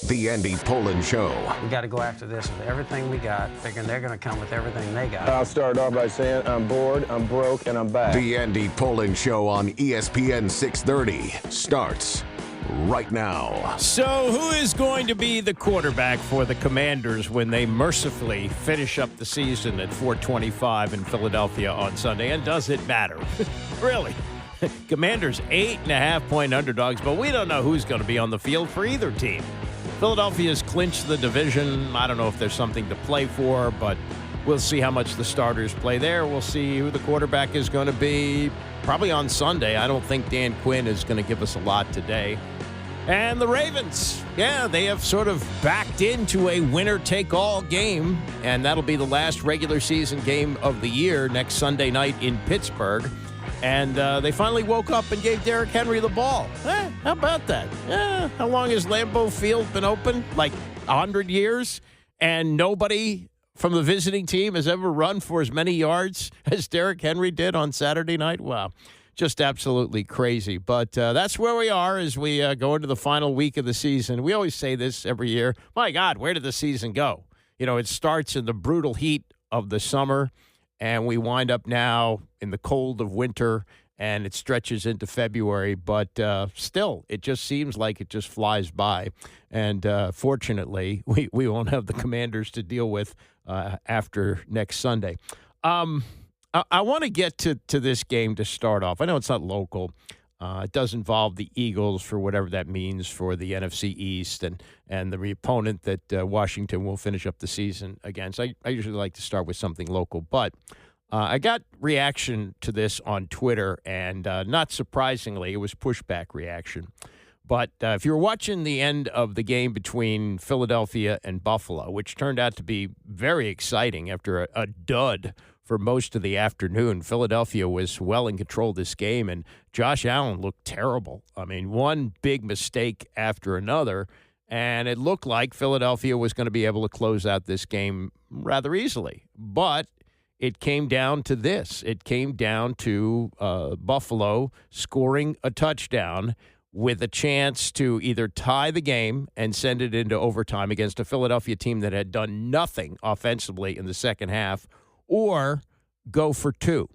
The Andy Pollin Show. We got to go after this with everything we got, figuring they're going to come with everything they got. I'll start off by saying I'm bored, I'm broke, and I'm back. The Andy Pollin Show on ESPN 630 starts right now. So who is going to be the quarterback for the Commanders when they mercifully finish up the season at 425 in Philadelphia on Sunday? And does it matter? Really? Commanders 8.5-point underdogs, but we don't know who's going to be on the field for either team. Philadelphia's clinched the division. I don't know if there's something to play for, but we'll see how much the starters play there. We'll see who the quarterback is going to be probably on Sunday. I don't think Dan Quinn is going to give us a lot today. And the Ravens, they have sort of backed into a winner-take-all game, and that'll be the last regular season game of the year next Sunday night in Pittsburgh. And they finally woke up and gave Derrick Henry the ball. How about that? How long has Lambeau Field been open? Like 100 years? And nobody from the visiting team has ever run for as many yards as Derrick Henry did on Saturday night? Wow. Just absolutely crazy. But that's where we are as we go into the final week of the season. We always say this every year. My God, where did the season go? You know, it starts in the brutal heat of the summer, and we wind up now in the cold of winter, and it stretches into February. But still, it just seems like it just flies by. And fortunately, we won't have the Commanders to deal with after next Sunday. I want to get to this game to start off. I know it's not local. It does involve the Eagles for whatever that means for the NFC East and the opponent that Washington will finich up the season against. I usually like to start with something local, but I got reaction to this on Twitter, and not surprisingly, it was pushback reaction. But if you were watching the end of the game between Philadelphia and Buffalo, which turned out to be very exciting after a dud for most of the afternoon, Philadelphia was well in control of this game, and Josh Allen looked terrible. I mean, one big mistake after another, and it looked like Philadelphia was going to be able to close out this game rather easily. But it came down to this. It came down to Buffalo scoring a touchdown with a chance to either tie the game and send it into overtime against a Philadelphia team that had done nothing offensively in the second half, or go for two.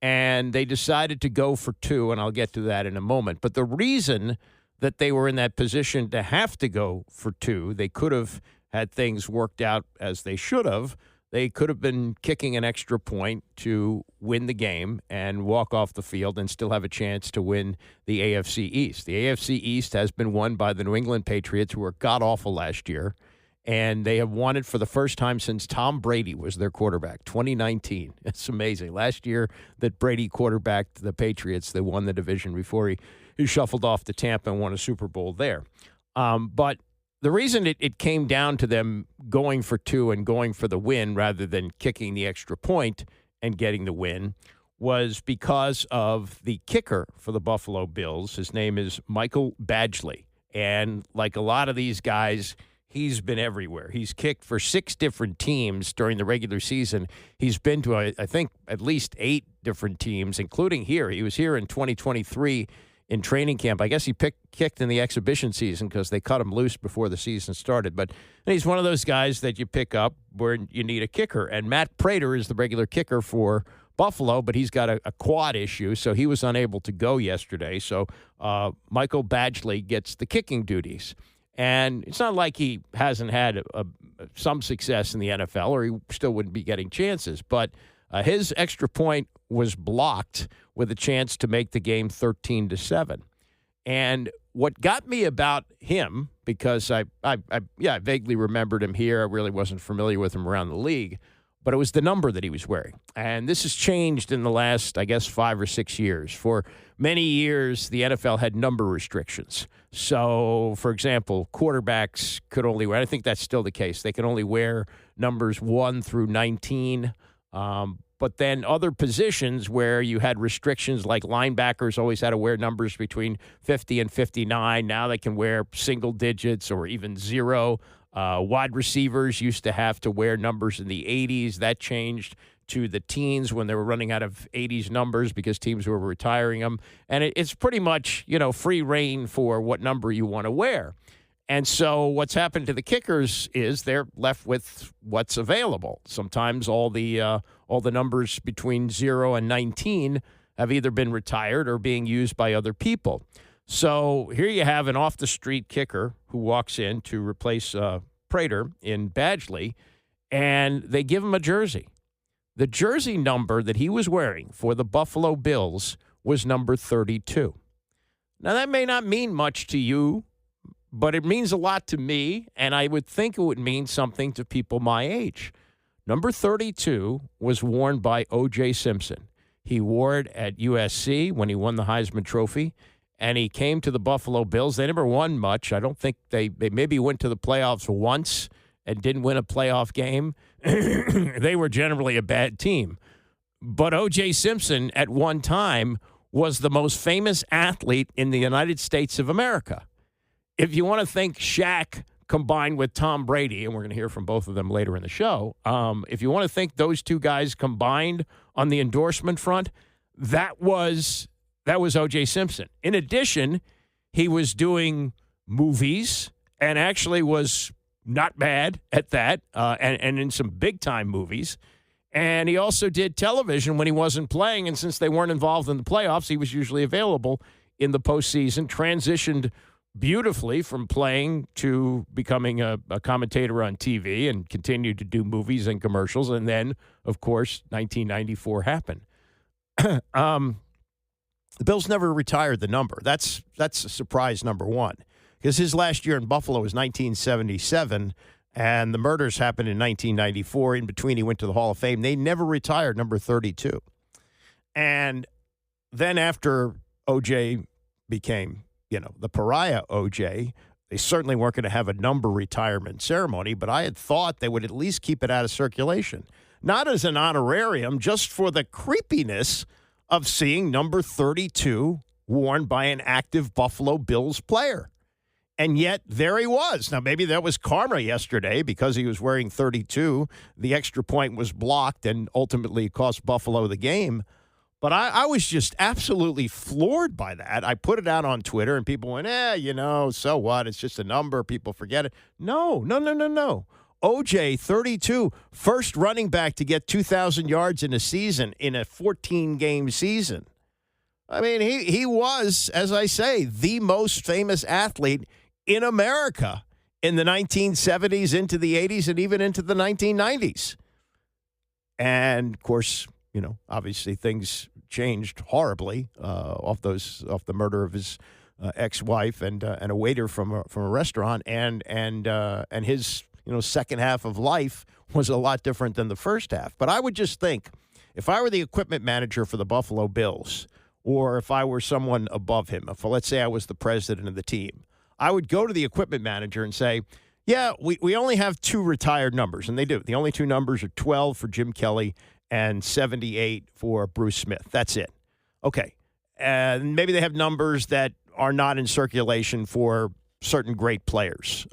And they decided to go for two, and I'll get to that in a moment. But the reason that they were in that position to have to go for two, they could have had things worked out as they should have. They could have been kicking an extra point to win the game and walk off the field and still have a chance to win the AFC East. The AFC East has been won by the New England Patriots, who were god-awful last year. And they have won it for the first time since Tom Brady was their quarterback, 2019. It's amazing. Last year that Brady quarterbacked the Patriots, they won the division before he shuffled off to Tampa and won a Super Bowl there. But the reason it came down to them going for two and going for the win rather than kicking the extra point and getting the win was because of the kicker for the Buffalo Bills. His name is Michael Badgley. And like a lot of these guys, he's been everywhere. He's kicked for 6 different teams during the regular season. He's been to, I think, at least 8 different teams, including here. He was here in 2023 in training camp. I guess he kicked in the exhibition season because they cut him loose before the season started. But he's one of those guys that you pick up where you need a kicker. And Matt Prater is the regular kicker for Buffalo, but he's got a quad issue, so he was unable to go yesterday. So Michael Badgley gets the kicking duties. And it's not like he hasn't had some success in the NFL, or he still wouldn't be getting chances. But his extra point was blocked with a chance to make the game 13-7. And what got me about him, because I vaguely remembered him here. I really wasn't familiar with him around the league. But it was the number that he was wearing. And this has changed in the last, I guess, 5 or 6 years. For many years, the NFL had number restrictions. So, for example, quarterbacks could only wear, I think that's still the case, they can only wear numbers 1 through 19. But then other positions where you had restrictions, like linebackers always had to wear numbers between 50 and 59. Now they can wear single digits or even 0. Wide receivers used to have to wear numbers in the 80s. That changed to the teens when they were running out of 80s numbers because teams were retiring them. And it's pretty much, free reign for what number you want to wear. And so what's happened to the kickers is they're left with what's available. Sometimes all the numbers between 0 and 19 have either been retired or being used by other people. So here you have an off-the-street kicker who walks in to replace Prater in Badgley, and they give him a jersey. The jersey number that he was wearing for the Buffalo Bills was number 32. Now, that may not mean much to you, but it means a lot to me, and I would think it would mean something to people my age. Number 32 was worn by O.J. Simpson. He wore it at USC when he won the Heisman Trophy, and he came to the Buffalo Bills. They never won much. I don't think they maybe went to the playoffs once and didn't win a playoff game. They were generally a bad team. But O.J. Simpson, at one time, was the most famous athlete in the United States of America. If you want to think Shaq combined with Tom Brady, and we're going to hear from both of them later in the show, if you want to think those two guys combined on the endorsement front, that was O.J. Simpson. In addition, he was doing movies and actually was not bad at that, and in some big-time movies. And he also did television when he wasn't playing, and since they weren't involved in the playoffs, he was usually available in the postseason, transitioned beautifully from playing to becoming a commentator on TV and continued to do movies and commercials. And then, of course, 1994 happened. The Bills never retired the number. That's a surprise, number one, because his last year in Buffalo was 1977, and the murders happened in 1994. In between, he went to the Hall of Fame. They never retired number 32. And then after O.J. became, the pariah O.J., they certainly weren't going to have a number retirement ceremony, but I had thought they would at least keep it out of circulation. Not as an honorarium, just for the creepiness of seeing number 32 worn by an active Buffalo Bills player. And yet, there he was. Now, maybe that was karma yesterday because he was wearing 32. The extra point was blocked and ultimately cost Buffalo the game. But I was just absolutely floored by that. I put it out on Twitter, and people went, so what? It's just a number. People forget it. No. O.J., 32, first running back to get 2,000 yards in a season, in a 14-game season. I mean, he was, as I say, the most famous athlete in America in the 1970s, into the 80s, and even into the 1990s. And, of course, obviously things changed horribly off the murder of his ex-wife and a waiter from a restaurant, and his second half of life was a lot different than the first half. But I would just think, if I were the equipment manager for the Buffalo Bills, or if I were someone above him, if let's say I was the president of the team, I would go to the equipment manager and say, yeah, we only have two retired numbers, and they do. The only two numbers are 12 for Jim Kelly and 78 for Bruce Smith. That's it. Okay. And maybe they have numbers that are not in circulation for certain great players.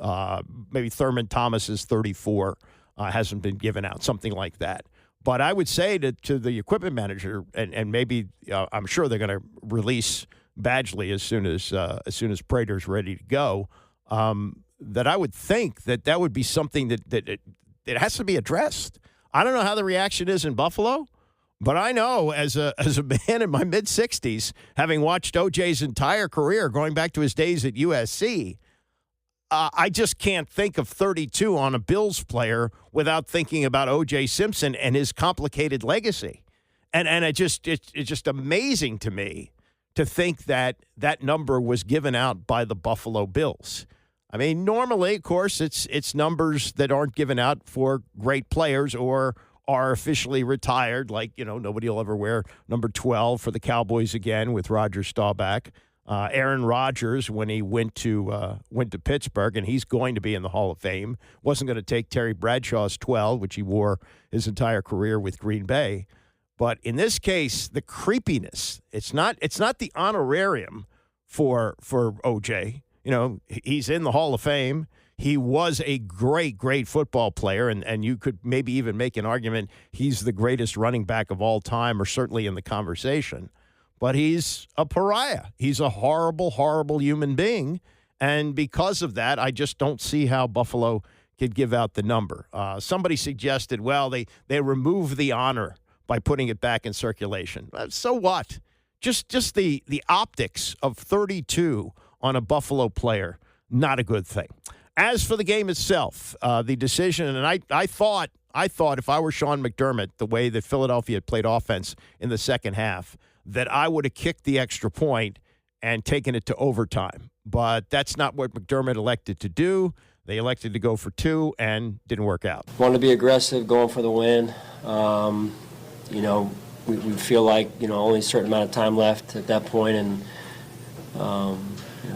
Maybe Thurman Thomas's 34 hasn't been given out, something like that. But I would say to the equipment manager, and maybe I'm sure they're going to release Badgley as soon as Prater's ready to go, that I would think that would be something that it has to be addressed. I don't know how the reaction is in Buffalo, but I know as a man in my mid-60s, having watched O.J.'s entire career going back to his days at USC, I just can't think of 32 on a Bills player without thinking about O.J. Simpson and his complicated legacy. And it's just amazing to me to think that number was given out by the Buffalo Bills. I mean, normally, of course, it's numbers that aren't given out for great players or are officially retired. Like, nobody will ever wear number 12 for the Cowboys again with Roger Staubach. Aaron Rodgers, when he went to Pittsburgh, and he's going to be in the Hall of Fame, wasn't going to take Terry Bradshaw's 12, which he wore his entire career with Green Bay. But in this case, the creepiness, it's not the honorarium for O.J. He's in the Hall of Fame. He was a great, great football player, and you could maybe even make an argument he's the greatest running back of all time, or certainly in the conversation. But he's a pariah. He's a horrible, horrible human being, And because of that, I just don't see how Buffalo could give out the number. Somebody suggested, well, they remove the honor by putting it back in circulation. So what? Just the optics of 32 on a Buffalo player, not a good thing. As for the game itself, the decision, and I thought if I were Sean McDermott, the way that Philadelphia had played offense in the second half, that I would have kicked the extra point and taken it to overtime. But that's not what McDermott elected to do. They elected to go for 2 and didn't work out. Want to be aggressive, going for the win. We feel like, only a certain amount of time left at that point, and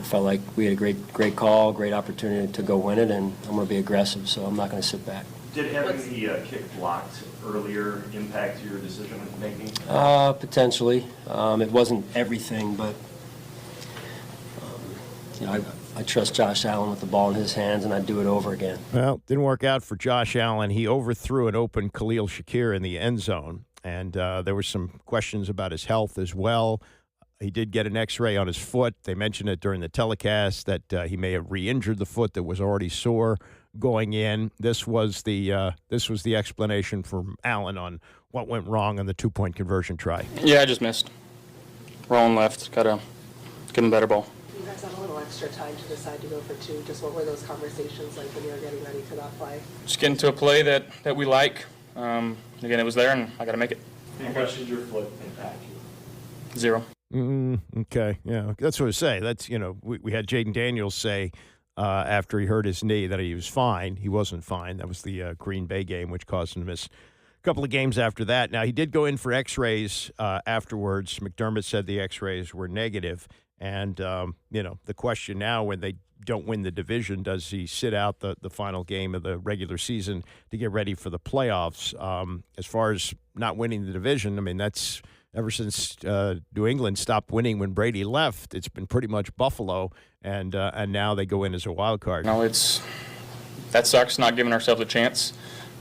felt like we had a great call, great opportunity to go win it, and I'm going to be aggressive, so I'm not going to sit back. Did having the kick blocked earlier impact your decision making? Potentially. It wasn't everything, but I trust Josh Allen with the ball in his hands, and I'd do it over again. Well, didn't work out for Josh Allen. He overthrew an open Khalil Shakir in the end zone, and there were some questions about his health as well. He did get an X-ray on his foot. They mentioned it during the telecast that he may have re-injured the foot that was already sore going in. This was the explanation from Allen on what went wrong on the 2-point conversion try. Yeah, I just missed. Rolling left. Got to give him better ball. You guys had a little extra time to decide to go for 2. Just what were those conversations like when you were getting ready for that play? Just getting to a play that we like. Again, it was there, and I got to make it. How much did your foot impact you? 0. Okay, yeah, that's what I say. That's, we had Jaden Daniels say after he hurt his knee that he was fine. He wasn't fine. That was the Green Bay game, which caused him to miss a couple of games after that. Now, he did go in for X-rays afterwards. McDermott said the X-rays were negative. And, the question now when they don't win the division, does he sit out the final game of the regular season to get ready for the playoffs? As far as not winning the division, I mean, that's ever since New England stopped winning when Brady left, it's been pretty much Buffalo, and now they go in as a wild card. No, that sucks, not giving ourselves a chance.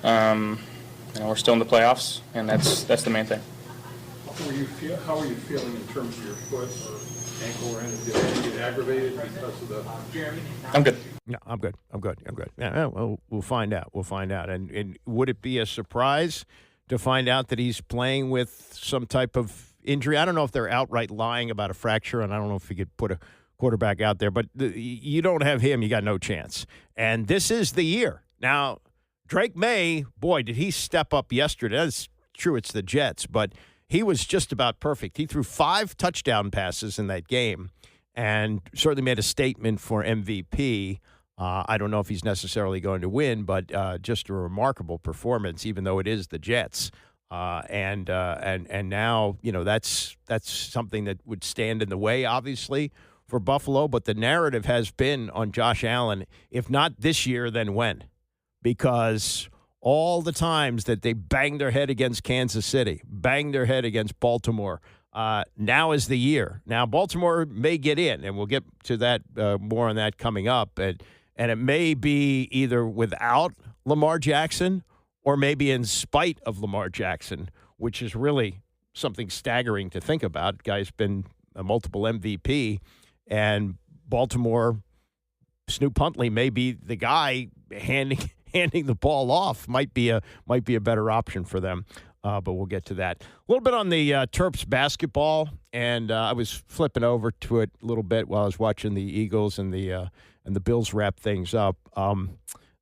We're still in the playoffs, and that's the main thing. How are you feeling in terms of your foot or ankle or anything? Did you get aggravated because of the? I'm good. No, I'm good. Yeah, well, we'll find out. And would it be a surprise to find out that he's playing with some type of injury? I don't know if they're outright lying about a fracture, and I don't know if you could put a quarterback out there, but you don't have him, you got no chance. And this is the year. Now, Drake May, boy, did he step up yesterday. That's true, it's the Jets, but he was just about perfect. He threw 5 touchdown passes in that game and certainly made a statement for MVP. I don't know if he's necessarily going to win, but just a remarkable performance, even though it is the Jets. And now, that's something that would stand in the way, obviously, for Buffalo. But the narrative has been on Josh Allen, if not this year, then when? Because all the times that they banged their head against Kansas City, banged their head against Baltimore, now is the year. Now, Baltimore may get in, and we'll get to that more on that coming up. And it may be either without Lamar Jackson or maybe in spite of Lamar Jackson, which is really something staggering to think about. Guy's been a multiple MVP, and Baltimore, Snoop Huntley may be the guy handing the ball off. Might be a better option for them, but we'll get to that. A little bit on the Terps basketball, and I was flipping over to it a little bit while I was watching the Eagles and the Bills wrap things up.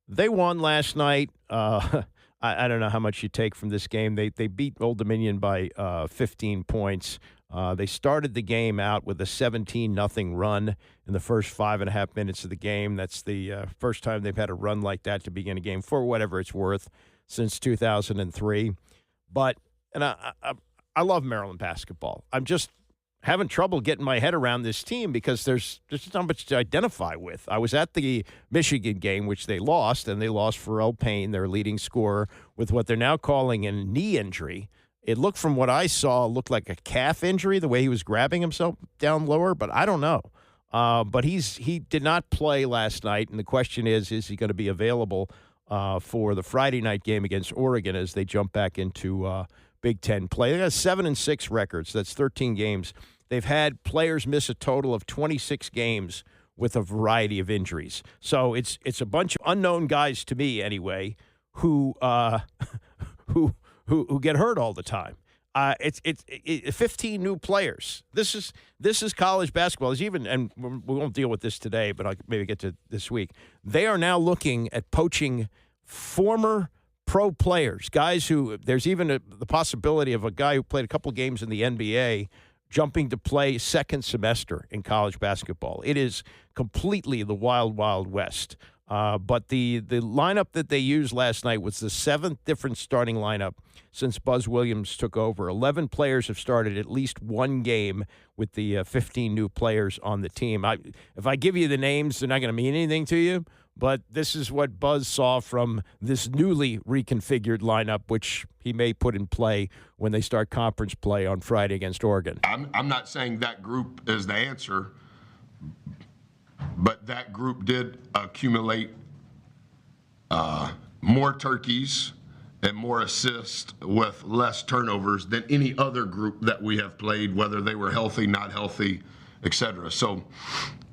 They won last night. I don't know how much you take from this game. They beat Old Dominion by 15 points. They started the game out with a 17-0 run in the first 5.5 minutes of the game. That's the first time they've had a run like that to begin a game, for whatever it's worth, since 2003. But I love Maryland basketball. I'm just having trouble getting my head around this team because there's not much to identify with. I was at the Michigan game, which they lost, and they lost Pharrell Payne, their leading scorer, with what they're now calling a knee injury. It looked, from what I saw, like a calf injury, the way he was grabbing himself down lower, but I don't know. But he did not play last night, and the question is he going to be available for the Friday night game against Oregon as they jump back into Big Ten play? They got 7-6 records. That's 13 games. They've had players miss a total of 26 games with a variety of injuries. So it's a bunch of unknown guys to me anyway, who who get hurt all the time. It's 15 new players. This is college basketball. There's even, and we won't deal with this today, but I'll maybe get to this week. They are now looking at poaching former pro players, guys who there's even the possibility of a guy who played a couple games in the NBA jumping to play second semester in college basketball. It is completely the wild, wild west. But the lineup that they used last night was the seventh different starting lineup since Buzz Williams took over. 11 players have started at least one game with the 15 new players on the team. If I give you the names, they're not going to mean anything to you, but this is what Buzz saw from this newly reconfigured lineup, which he may put in play when they start conference play on Friday against Oregon. I'm not saying that group is the answer, but that group did accumulate more turkeys and more assists with less turnovers than any other group that we have played, whether they were healthy, not healthy, etc. So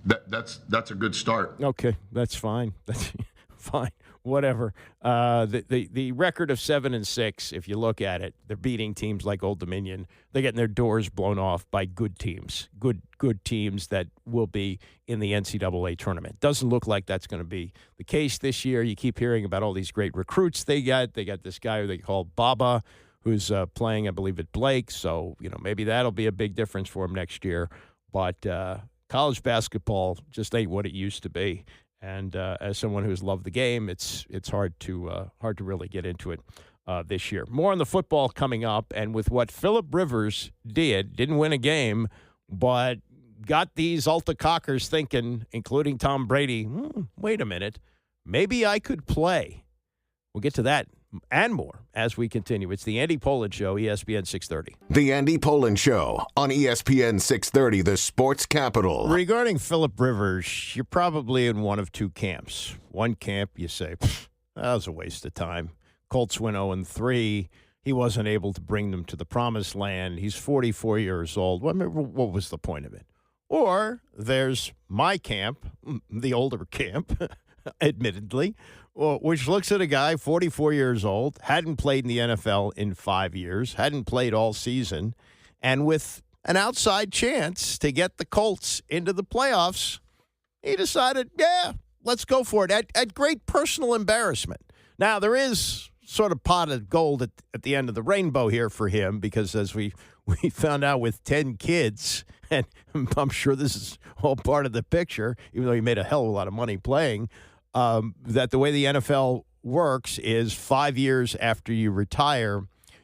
that's a good start. Okay, that's fine. That's fine. Whatever. The record of 7-6, if you look at it, they're beating teams like Old Dominion. They're getting their doors blown off by good teams, good teams that will be in the NCAA tournament. Doesn't look like that's going to be the case this year. You keep hearing about all these great recruits they got. They got this guy who they call Baba, who's playing, I believe, at Blake. So, maybe that'll be a big difference for him next year. But college basketball just ain't what it used to be. And as someone who's loved the game, it's hard to really get into it this year. More on the football coming up, and with what Phillip Rivers didn't win a game, but got these Alta Cockers thinking, including Tom Brady, wait a minute, maybe I could play. We'll get to that and more as we continue. It's the Andy Pollin Show, ESPN 630. The Andy Pollin Show on ESPN 630, the sports capital. Regarding Phillip Rivers, you're probably in one of two camps. One camp, you say, that was a waste of time. Colts went 0-3. He wasn't able to bring them to the promised land. He's 44 years old. What was the point of it? Or there's my camp, the older camp, admittedly, which looks at a guy 44 years old, hadn't played in the NFL in 5 years, hadn't played all season, and with an outside chance to get the Colts into the playoffs, he decided, let's go for it at great personal embarrassment. Now, there is sort of pot of gold at the end of the rainbow here for him because as we found out with 10 kids, and I'm sure this is all part of the picture, even though he made a hell of a lot of money playing, that the way the NFL works is 5 years after you retire,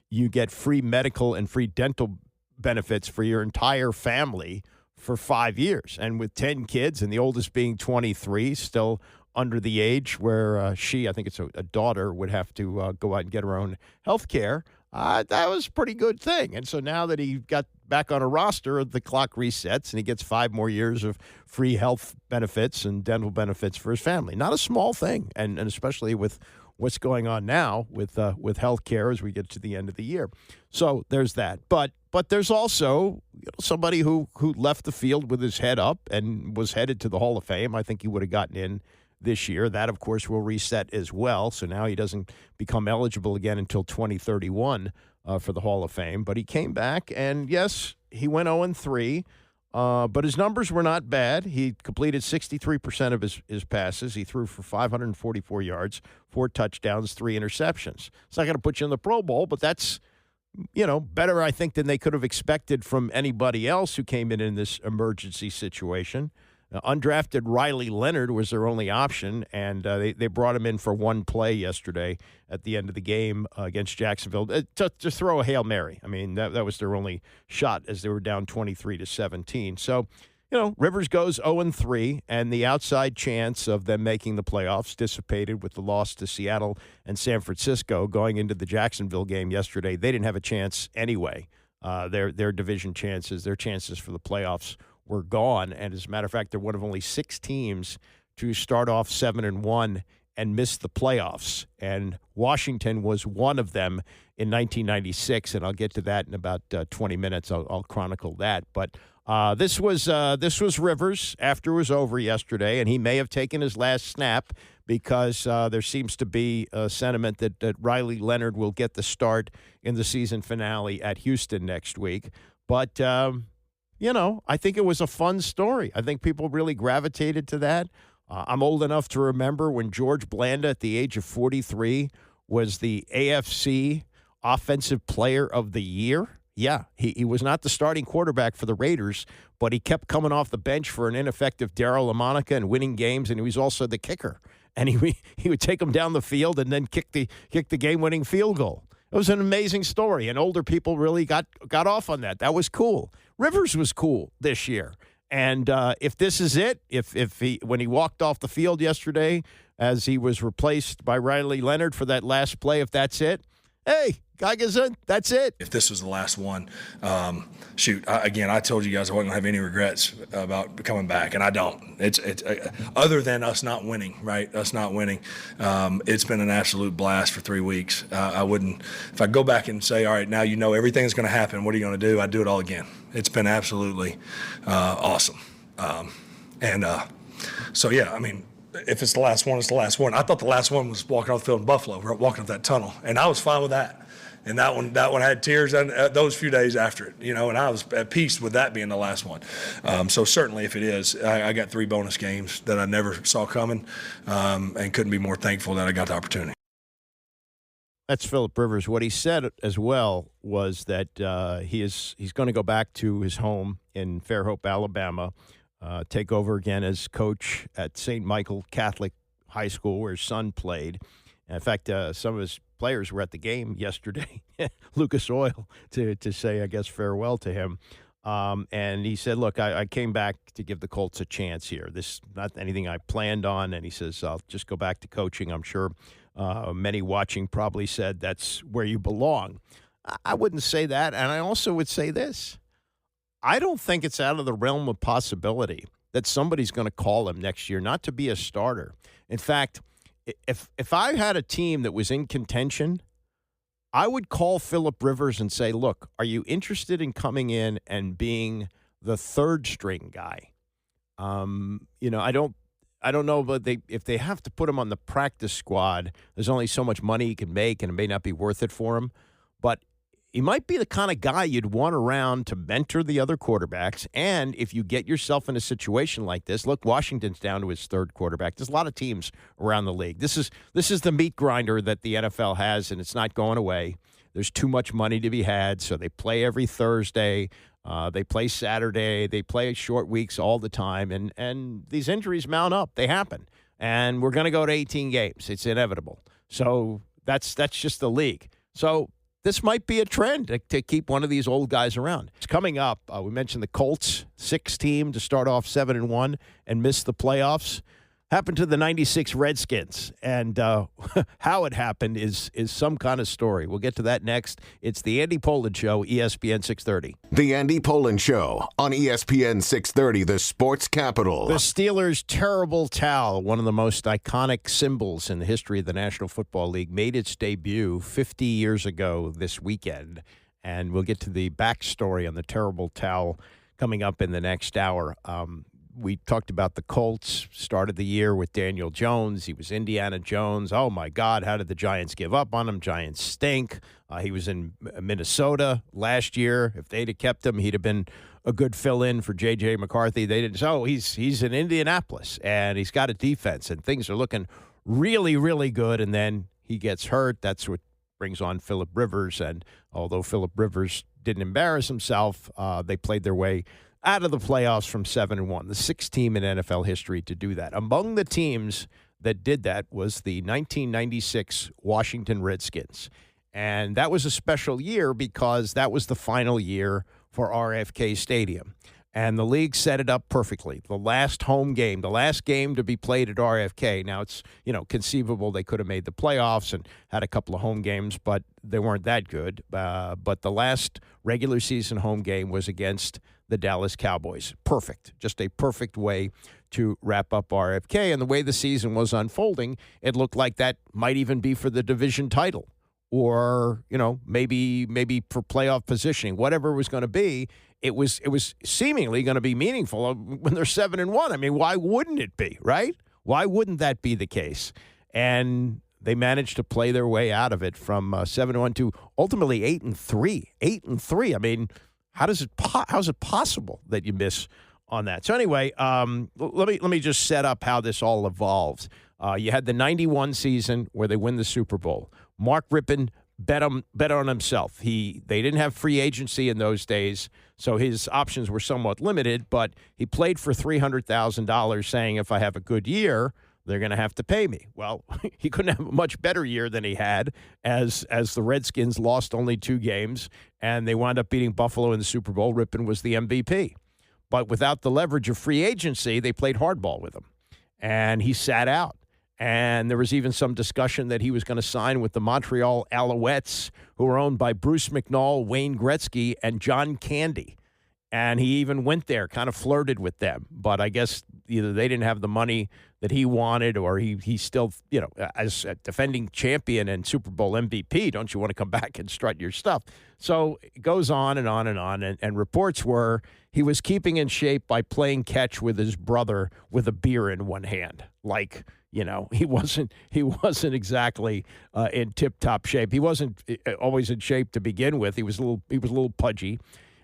you get free medical and free dental benefits for your entire family for 5 years. And with 10 kids, and the oldest being 23, still under the age where she, I think it's a daughter, would have to go out and get her own health care, that was a pretty good thing. And so now that he got back on a roster, the clock resets and he gets 5 more years of free health benefits and dental benefits for his family. Not a small thing, and especially with what's going on now with health care as we get to the end of the year. So there's that. But there's also somebody who left the field with his head up and was headed to the Hall of Fame. I think he would have gotten in this year. That, of course, will reset as well. So now he doesn't become eligible again until 2031 for the Hall of Fame. But he came back, and yes, he went 0-3, but his numbers were not bad. He completed 63% of his passes. He threw for 544 yards, 4 touchdowns, 3 interceptions. It's not going to put you in the Pro Bowl, but that's, better, I think, than they could have expected from anybody else who came in this emergency situation. Undrafted Riley Leonard was their only option, and they brought him in for one play yesterday at the end of the game against Jacksonville to throw a Hail Mary. I mean, that was their only shot as they were down 23-17. So, Rivers goes 0-3, and the outside chance of them making the playoffs dissipated with the loss to Seattle and San Francisco going into the Jacksonville game yesterday. They didn't have a chance anyway. Their division chances, their chances for the playoffs were gone. And as a matter of fact, they're one of only 6 teams to start off 7-1 and miss the playoffs. And Washington was one of them in 1996, and I'll get to that in about 20 minutes. I'll chronicle that. But This was Rivers after it was over yesterday, and he may have taken his last snap because there seems to be a sentiment that Riley Leonard will get the start in the season finale at Houston next week. But, I think it was a fun story. I think people really gravitated to that. I'm old enough to remember when George Blanda, at the age of 43, was the AFC Offensive Player of the Year. Yeah, he was not the starting quarterback for the Raiders, but he kept coming off the bench for an ineffective Darryl LaMonica and winning games, and he was also the kicker. And he would take them down the field and then kick the game-winning field goal. It was an amazing story, and older people really got off on that. That was cool. Rivers was cool this year. And if this is it, when he walked off the field yesterday as he was replaced by Riley Leonard for that last play, if that's it, hey, Geigerson, that's it. If this was the last one, I told you guys I wasn't going to have any regrets about coming back, and I don't. It's other than us not winning, right? Us not winning. It's been an absolute blast for 3 weeks. I wouldn't, if I go back and say, all right, now you know everything's going to happen, what are you going to do? I'd do it all again. It's been absolutely awesome. If it's the last one, it's the last one. I thought the last one was walking off the field in Buffalo, walking up that tunnel, and I was fine with that. And that one had tears those few days after it, and I was at peace with that being the last one. So certainly if it is, I got 3 bonus games that I never saw coming, and couldn't be more thankful that I got the opportunity. That's Philip Rivers. What he said as well was that he's going to go back to his home in Fairhope, Alabama, take over again as coach at St. Michael Catholic High School where his son played. In fact, some of his players were at the game yesterday, Lucas Oil, to say, I guess, farewell to him. And he said, look, I came back to give the Colts a chance here. This is not anything I planned on. And he says, I'll just go back to coaching. I'm sure many watching probably said that's where you belong. I wouldn't say that. And I also would say this. I don't think it's out of the realm of possibility that somebody's going to call him next year, not to be a starter. In fact, if I had a team that was in contention, I would call Philip Rivers and say, look, are you interested in coming in and being the third string guy? I don't know, but if they have to put him on the practice squad, there's only so much money he can make, and it may not be worth it for him. But he might be the kind of guy you'd want around to mentor the other quarterbacks. And if you get yourself in a situation like this, look, Washington's down to his third quarterback. There's a lot of teams around the league. This is the meat grinder that the NFL has, and it's not going away. There's too much money to be had, so they play every Thursday. They play Saturday. They play short weeks all the time, and these injuries mount up. They happen, and we're going to go to 18 games. It's inevitable. So that's just the league. So this might be a trend to keep one of these old guys around. It's coming up. We mentioned the Colts, 6 team to start off 7-1 and miss the playoffs. Happened to the 96 Redskins. And how it happened is some kind of story. We'll get to that next. It's the Andy Pollin Show, ESPN 630. The Andy Pollin Show on ESPN 630, the sports capital. The Steelers' terrible towel, one of the most iconic symbols in the history of the National Football League, made its debut 50 years ago this weekend. And we'll get to the backstory on the terrible towel coming up in the next hour. We talked about the Colts, started the year with Daniel Jones. He was Indiana Jones. Oh, my God, how did the Giants give up on him? Giants stink. He was in Minnesota last year. If they'd have kept him, he'd have been a good fill-in for J.J. McCarthy. They didn't. So he's in Indianapolis, and he's got a defense, and things are looking really, really good. And then he gets hurt. That's what brings on Philip Rivers. And although Philip Rivers didn't embarrass himself, they played their way out of the playoffs from 7-1, the 6th team in NFL history to do that. Among the teams that did that was the 1996 Washington Redskins. And that was a special year because that was the final year for RFK Stadium. And the league set it up perfectly. The last home game, the last game to be played at RFK. Now, it's, conceivable they could have made the playoffs and had a couple of home games, but they weren't that good. But the last regular season home game was against the Dallas Cowboys. Perfect. Just a perfect way to wrap up RFK. And the way the season was unfolding, it looked like that might even be for the division title or, maybe for playoff positioning, whatever it was going to be. It was seemingly going to be meaningful when they're 7-1. I mean, why wouldn't it be, right? Why wouldn't that be the case? And they managed to play their way out of it from 7-1 to ultimately 8-3. 8-3. I mean, how's it possible that you miss on that? So anyway, let me just set up how this all evolved. You had the 91 season where they win the Super Bowl. Mark Rippon bet on himself. They didn't have free agency in those days, so his options were somewhat limited, but he played for $300,000 saying, if I have a good year, they're going to have to pay me. Well, he couldn't have a much better year than he had as the Redskins lost only 2 games, and they wound up beating Buffalo in the Super Bowl. Rippon was the MVP. But without the leverage of free agency, they played hardball with him, and he sat out. And there was even some discussion that he was going to sign with the Montreal Alouettes, who were owned by Bruce McNall, Wayne Gretzky, and John Candy. And he even went there, kind of flirted with them. But I guess either they didn't have the money that he wanted, or he still, as a defending champion and Super Bowl MVP, don't you want to come back and strut your stuff? So it goes on and on and on. And reports were he was keeping in shape by playing catch with his brother with a beer in one hand. Like, he wasn't exactly in tip-top shape. He wasn't always in shape to begin with. He was a little pudgy.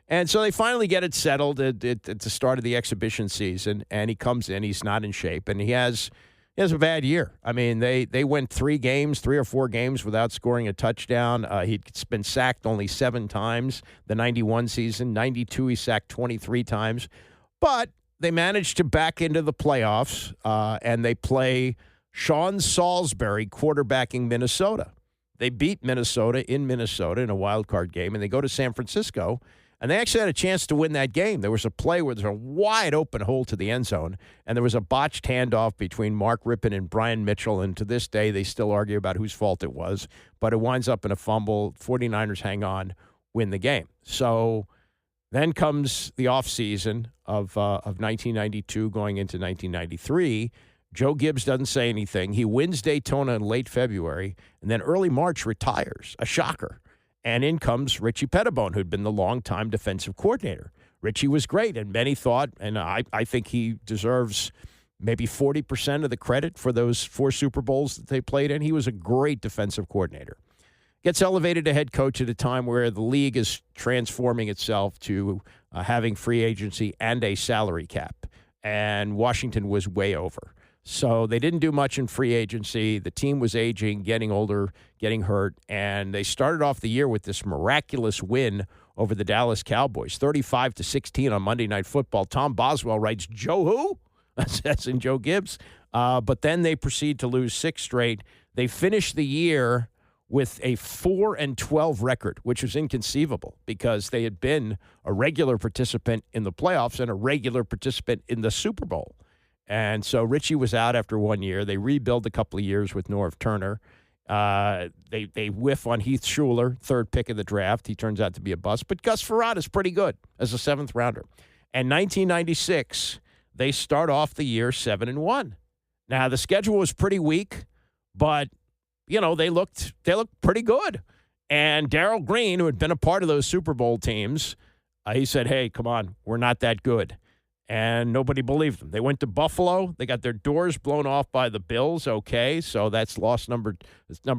And so they finally get it settled at the start of the exhibition season, and he comes in. He's not in shape, and he has a bad year. I mean, they went 3 or 4 games without scoring a touchdown. He'd been sacked only 7 times the 91 season. 92, he sacked 23 times. But they managed to back into the playoffs, and they play Sean Salisbury quarterbacking Minnesota. They beat Minnesota in a wild card game, and they go to San Francisco. And they actually had a chance to win that game. There was a play where there's a wide open hole to the end zone, and there was a botched handoff between Mark Rippon and Brian Mitchell, and to this day they still argue about whose fault it was, but it winds up in a fumble. 49ers hang on, win the game. So then comes the offseason of 1992 going into 1993. Joe Gibbs doesn't say anything. He wins Daytona in late February, and then early March retires, a shocker. And in comes Richie Pettibone, who'd been the longtime defensive coordinator. Richie was great, and many thought, and I think he deserves maybe 40% of the credit for those 4 Super Bowls that they played in. He was a great defensive coordinator. Gets elevated to head coach at a time where the league is transforming itself to having free agency and a salary cap, and Washington was way over. So they didn't do much in free agency. The team was aging, getting older, getting hurt, and they started off the year with this miraculous win over the Dallas Cowboys, 35-16 on Monday Night Football. Tom Boswell writes, Joe who? That's in Joe Gibbs. But then they proceed to lose 6 straight. They finished the year with a 4-12 record, which was inconceivable because they had been a regular participant in the playoffs and a regular participant in the Super Bowl. And so Richie was out after 1 year. They rebuild a couple of years with Norv Turner. They whiff on Heath Schuler, 3rd pick of the draft. He turns out to be a bust. But Gus Frerotte is pretty good as a 7th rounder. And 1996, they start off the year 7-1. Now, the schedule was pretty weak, but, they looked pretty good. And Darryl Green, who had been a part of those Super Bowl teams, he said, hey, come on, we're not that good. And nobody believed them. They went to Buffalo. They got their doors blown off by the Bills. Okay, so that's loss number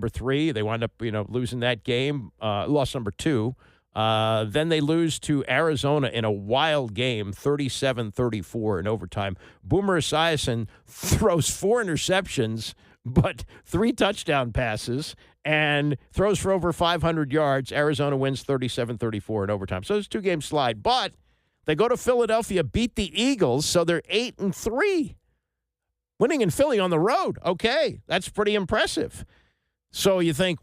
3. They wound up, losing that game. Loss number 2. Then they lose to Arizona in a wild game, 37-34 in overtime. Boomer Esiason throws 4 interceptions, but 3 touchdown passes, and throws for over 500 yards. Arizona wins 37-34 in overtime. So it's a 2-game slide, but they go to Philadelphia, beat the Eagles, so they're 8-3. Winning in Philly on the road. Okay, that's pretty impressive. So you think,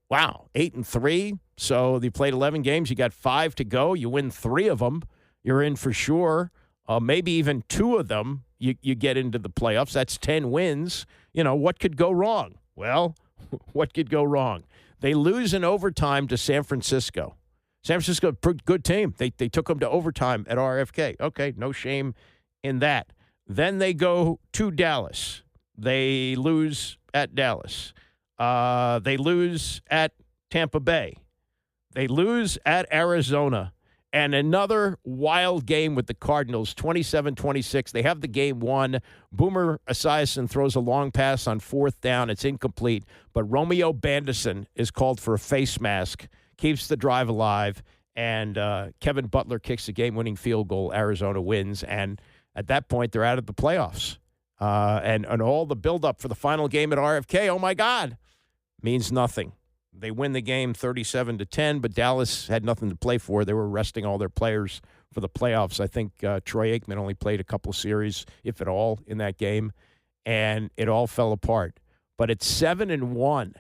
wow, 8-3. So you played 11 games. You got 5 to go. You win 3 of them. You're in for sure. Maybe even 2 of them, you get into the playoffs. That's 10 wins. What could go wrong? Well, what could go wrong? They lose in overtime to San Francisco. San Francisco, good team. They took them to overtime at RFK. Okay, no shame in that. Then they go to Dallas. They lose at Dallas. They lose at Tampa Bay. They lose at Arizona. And another wild game with the Cardinals, 27-26. They have the game won. Boomer Esiason throws a long pass on 4th down. It's incomplete. But Romeo Bandison is called for a face mask, keeps the drive alive, and Kevin Butler kicks a game-winning field goal. Arizona wins. And at that point, they're out of the playoffs. And all the buildup for the final game at RFK, oh, my God, means nothing. They win the game 37-10, but Dallas had nothing to play for. They were resting all their players for the playoffs. I think Troy Aikman only played a couple series, if at all, in that game, and it all fell apart. But at 7-1,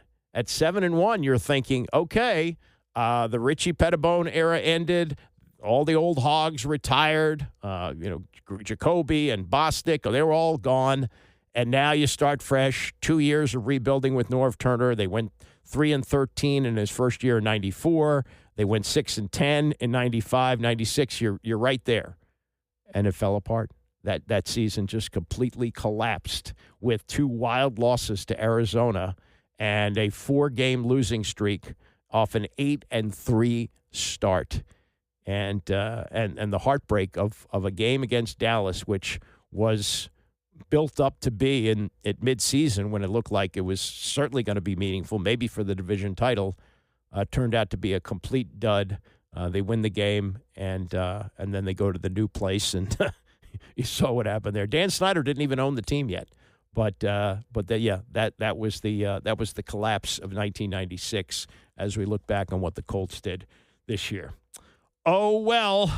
you're thinking, okay, the Richie Pettibone era ended. All the old hogs retired. Jacoby and Bostic, they were all gone. And now you start fresh. 2 years of rebuilding with Norv Turner. They went 3-13 in his first year in 94. They went 6-10 in 95, 96. You're right there. And it fell apart. That season just completely collapsed with 2 wild losses to Arizona and a 4-game losing streak off an 8-3 start. And the heartbreak of a game against Dallas, which was built up to be at midseason when it looked like it was certainly going to be meaningful, maybe for the division title, turned out to be a complete dud. They win the game, and then they go to the new place, and you saw what happened there. Dan Snyder didn't even own the team yet, but that was the collapse of 1996 as we look back on what the Colts did this year. Oh, well,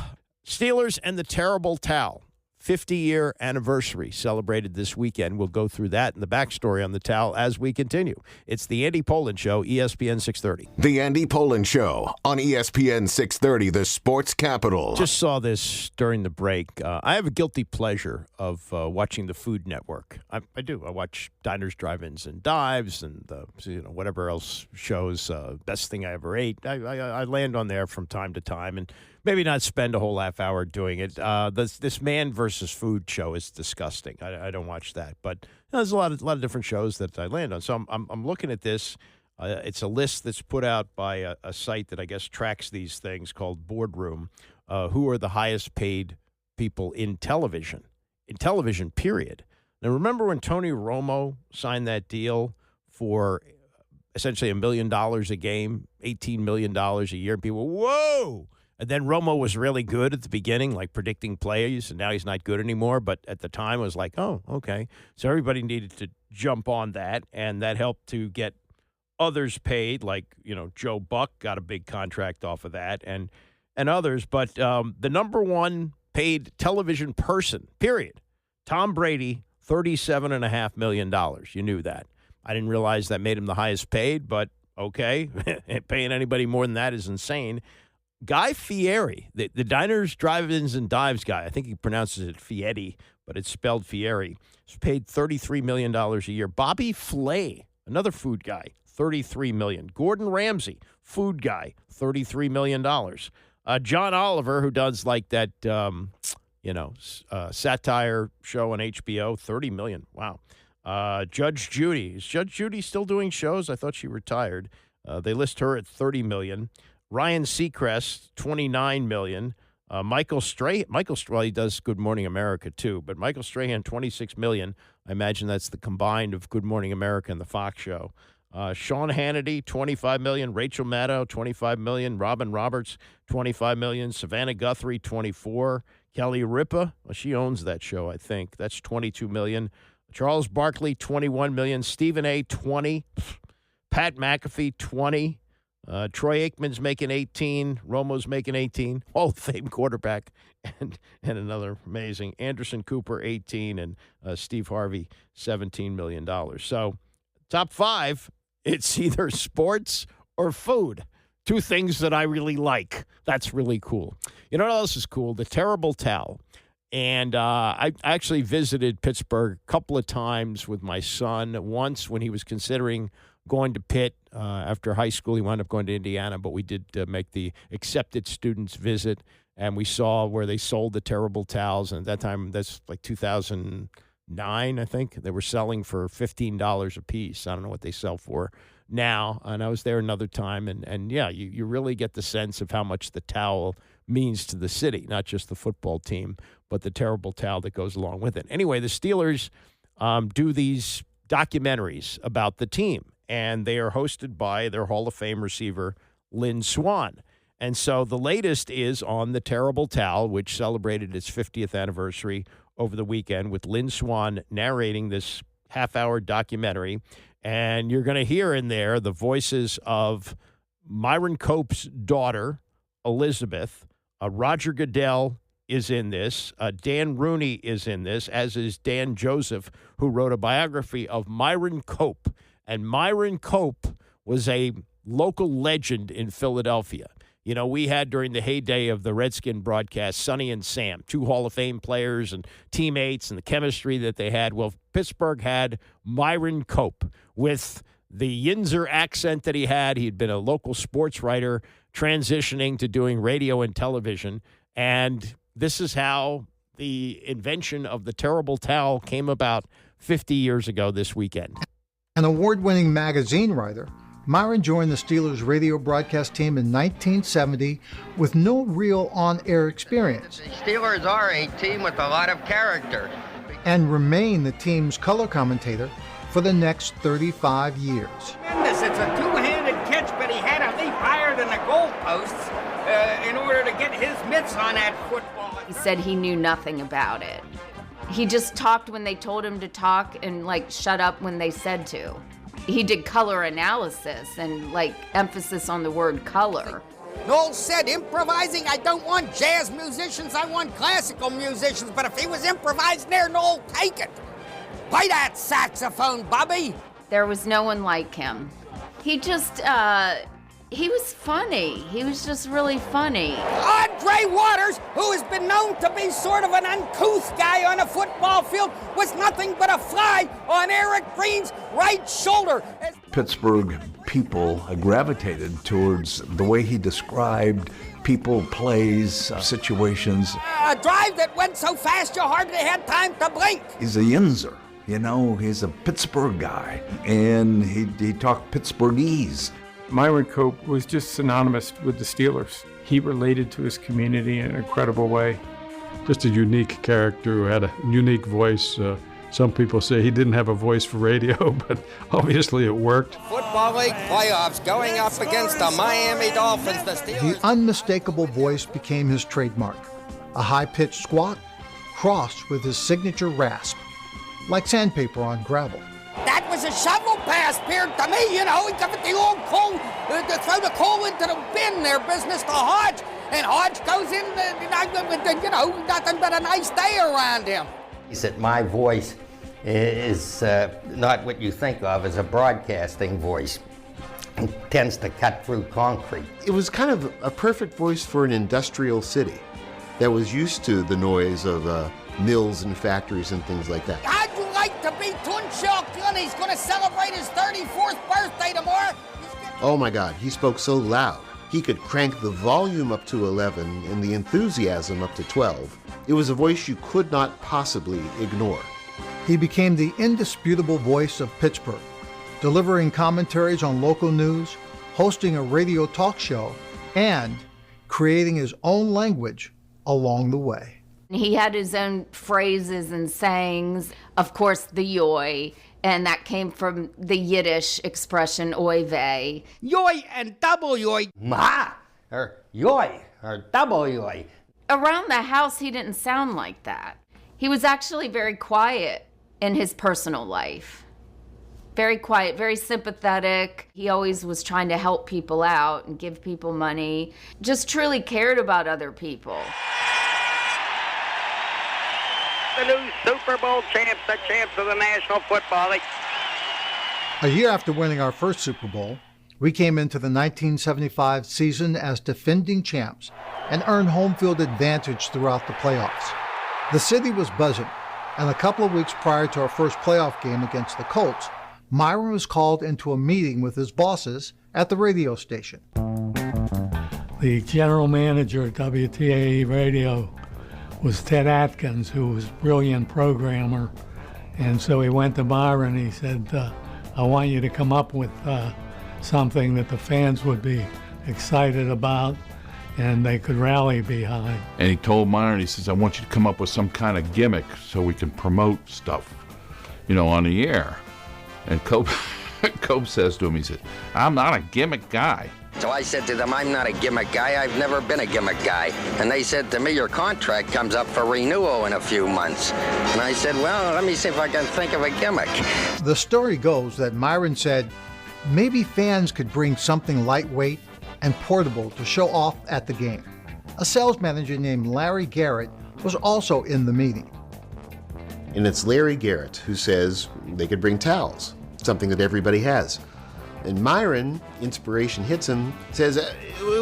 Steelers and the terrible towel. 50-year anniversary celebrated this weekend. We'll go through that and the backstory on the towel as we continue. It's the Andy Pollin Show, ESPN 630. The Andy Pollin Show on ESPN 630, the sports capital. Just saw this during the break. I have a guilty pleasure of watching the Food Network. I do. I watch Diners, Drive-Ins, and Dives and whatever else shows. Best Thing I Ever Ate. I land on there from time to time and maybe not spend a whole half hour doing it. This Man versus Food show is disgusting. I don't watch that, but there's a lot of different shows that I land on. So I'm looking at this. It's a list that's put out by a site that I guess tracks these things called Boardroom. Who are the highest paid people in television? Period. Now remember when Tony Romo signed that deal for essentially $1 million a game, $18 million a year? People, whoa. And then Romo was really good at the beginning, like predicting plays, and now he's not good anymore. But at the time, it was like, oh, okay. So everybody needed to jump on that, and that helped to get others paid, like, Joe Buck got a big contract off of that, and others. But the number one paid television person, period, Tom Brady, $37.5 million. You knew that. I didn't realize that made him the highest paid, but okay. Paying anybody more than that is insane. Guy Fieri, the Diners, Drive-Ins, and Dives guy, I think he pronounces it Fieri, but it's spelled Fieri, is paid $33 million a year. Bobby Flay, another food guy, $33 million. Gordon Ramsay, food guy, $33 million. John Oliver, who does like that, satire show on HBO, $30 million. Wow. Judge Judy. Is Judge Judy still doing shows? I thought she retired. They list her at $30 million. Ryan Seacrest, $29 million. Michael Strahan, well, he does Good Morning America too, but Michael Strahan, $26 million. I imagine that's the combined of Good Morning America and the Fox show. Sean Hannity, $25 million. Rachel Maddow, $25 million. Robin Roberts, $25 million. Savannah Guthrie, $24. Kelly Ripa, well, she owns that show, I think. That's $22 million. Charles Barkley, $21 million. Stephen A., $20. Pat McAfee, $20. Troy Aikman's making 18. Romo's making 18. Hall of Fame quarterback. And another amazing. Anderson Cooper, 18. And Steve Harvey, $17 million. So top five, it's either sports or food. Two things that I really like. That's really cool. You know what else is cool? The Terrible Towel. And I actually visited Pittsburgh a couple of times with my son. Once when he was considering going to Pitt after high school. He wound up going to Indiana, but we did make the accepted students visit, and we saw where they sold the Terrible Towels. And at that time, that's like 2000, I think. They were selling for $15 a piece. I don't know what they sell for now. And I was there another time. And yeah, you really get the sense of how much the towel means to the city, not just the football team, but the terrible towel that goes along with it. Anyway, the Steelers do these documentaries about the team, and they are hosted by their Hall of Fame receiver, Lynn Swann. And so the latest is on the terrible towel, which celebrated its 50th anniversary over the weekend, with Lynn Swann narrating this half-hour documentary. And you're going to hear in there the voices of Myron Cope's daughter, Elizabeth. Roger Goodell is in this. Dan Rooney is in this, as is Dan Joseph, who wrote a biography of Myron Cope. And Myron Cope was a local legend in Philadelphia. You know, we had during the heyday of the Redskin broadcast, Sonny and Sam, two Hall of Fame players and teammates, and the chemistry that they had. Well, Pittsburgh had Myron Cope with the Yinzer accent that he had. He'd been a local sports writer transitioning to doing radio and television. And this is how the invention of the terrible towel came about 50 years ago this weekend. An award-winning magazine writer, Myron joined the Steelers radio broadcast team in 1970 with no real on-air experience. The Steelers are a team with a lot of character. And remained the team's color commentator for the next 35 years. Tremendous. It's a two-handed catch, but he had to leap higher than the goalposts in order to get his mitts on that football. He said he knew nothing about it. He just talked when they told him to talk and, shut up when they said to. He did color analysis and, emphasis on the word color. Noel said, improvising, I don't want jazz musicians, I want classical musicians. But if he was improvising there, Noel, take it. Play that saxophone, Bobby. There was no one like him. He just, he was funny. He was just really funny. Andre Waters, who has been known to be sort of an uncouth guy on a football field, was nothing but a fly on Eric Green's right shoulder. Pittsburgh people gravitated towards the way he described people, plays, situations. A drive that went so fast you hardly had time to blink. He's a Yinzer, he's a Pittsburgh guy, and he talked Pittsburghese. Myron Cope was just synonymous with the Steelers. He related to his community in an incredible way. Just a unique character who had a unique voice. Some people say he didn't have a voice for radio, but obviously it worked. Football League playoffs going up against the Miami Dolphins. The unmistakable voice became his trademark. A high-pitched squawk crossed with his signature rasp, like sandpaper on gravel. That was a shovel pass, appeared to me, He got the old coal, to throw the coal into the bin, their business to Hodge. And Hodge goes in, nothing but a nice day around him. He said, my voice is not what you think of as a broadcasting voice. It tends to cut through concrete. It was kind of a perfect voice for an industrial city that was used to the noise of mills and factories and things like that. How'd you like to be Tunchel Gunn? He's going to celebrate his 34th birthday tomorrow. Oh my God, he spoke so loud. He could crank the volume up to 11 and the enthusiasm up to 12. It was a voice you could not possibly ignore. He became the indisputable voice of Pittsburgh, delivering commentaries on local news, hosting a radio talk show, and creating his own language along the way. He had his own phrases and sayings, of course, the yoy, and that came from the Yiddish expression oy vey. Yoy and double yoy. Ma, or yoy, or double yoy. Around the house, he didn't sound like that. He was actually very quiet in his personal life. Very quiet, very sympathetic. He always was trying to help people out and give people money. Just truly cared about other people. The new Super Bowl champs, the champs of the National Football League. A year after winning our first Super Bowl, we came into the 1975 season as defending champs and earned home field advantage throughout the playoffs. The city was buzzing, and a couple of weeks prior to our first playoff game against the Colts, Myron was called into a meeting with his bosses at the radio station. The general manager at WTAE Radio was Ted Atkins, who was a brilliant programmer And so he went to Myron. He said, I want you to come up with something that the fans would be excited about and they could rally behind. And he told Myron, he says, I want you to come up with some kind of gimmick so we can promote stuff, on the air. And Cope says to him, he said, I'm not a gimmick guy. So I said to them, I'm not a gimmick guy. I've never been a gimmick guy. And they said to me, your contract comes up for renewal in a few months. And I said, well, let me see if I can think of a gimmick. The story goes that Myron said maybe fans could bring something lightweight and portable to show off at the game. A sales manager named Larry Garrett was also in the meeting. And it's Larry Garrett who says they could bring towels, something that everybody has. And Myron, inspiration hits him, says,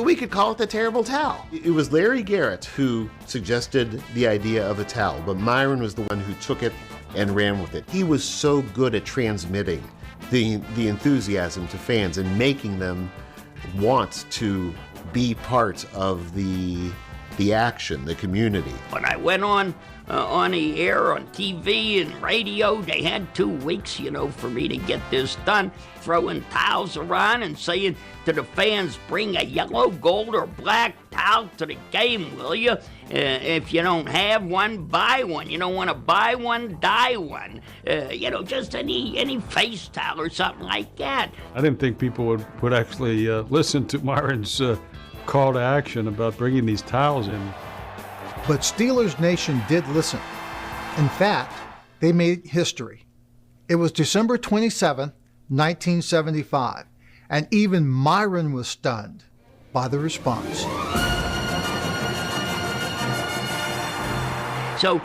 we could call it the terrible towel. It was Larry Garrett who suggested the idea of a towel, but Myron was the one who took it and ran with it. He was so good at transmitting the enthusiasm to fans and making them want to be part of the action, the community. When I went on the air, on TV and radio, they had 2 weeks, for me to get this done, throwing towels around and saying to the fans, bring a yellow, gold, or black towel to the game, will you? If you don't have one, buy one. You don't want to buy one, dye one. Just any face towel or something like that. I didn't think people would actually listen to Myron's call to action about bringing these towels in. But Steelers Nation did listen. In fact, they made history. It was December 27, 1975, and even Myron was stunned by the response. So,